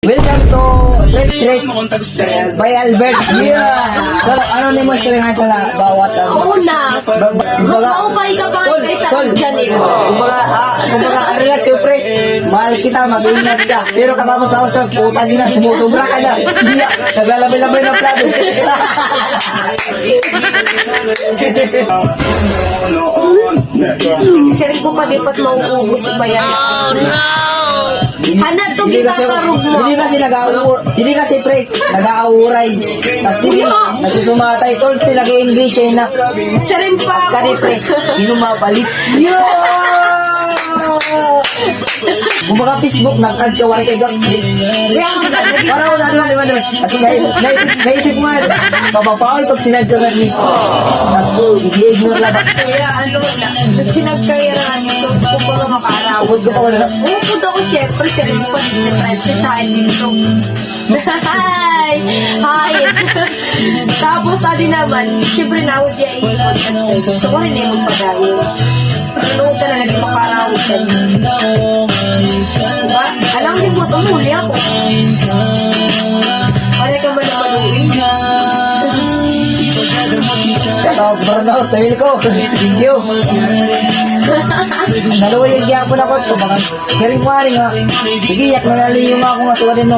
Welcome to Trip Trip by Albert. Yeah. So, ano ni mo story nga na bawat Una, mas maupay ka pa kaysa dyan eh. kumbaga, ano na, siyempre, mahal kita, mag-ingat ka. Pero katapos sa puta gina, sumusubra ka na. Hindi, naglalabay-labay ng plato. Siri ko pa di pat mauubos pa yan. Hanap to gitakarog mo. Hindi kasi pre, nag-aawuray. Tapos hindi, nasusumatay. Tol, pinag-i-English eh na. Sirin pa Kani ako. pre, inumapalit. Yo! Kumbaga Facebook, nagkagkawari kay Gax. Kaya ako nagagigit. Parang wala. Kasi naisip mo nga, kapapawal pag sinagkagan ni. Tapos, i-ignore lang. Kaya ano na, sinagkairan so ko pa makaraw. Pagod ko pa wala. Upod ako syempre, sirin ko pa Disney Princess sa akin dito. Hi! Hi! Tapos, adi naman, syempre na ako diya iikot. So, ko rin na yung magpadayo. Ano ka na naging makarawit yan? Diba? Alam mo po, tumuli ako. Pare ka man na maluwing. Shout out sa will ko. Thank you. Dalawa yung gyapon ako. Kumbaga, siring mo nga rin nga. Sige, yak na naliyong ako nga suwarin mo.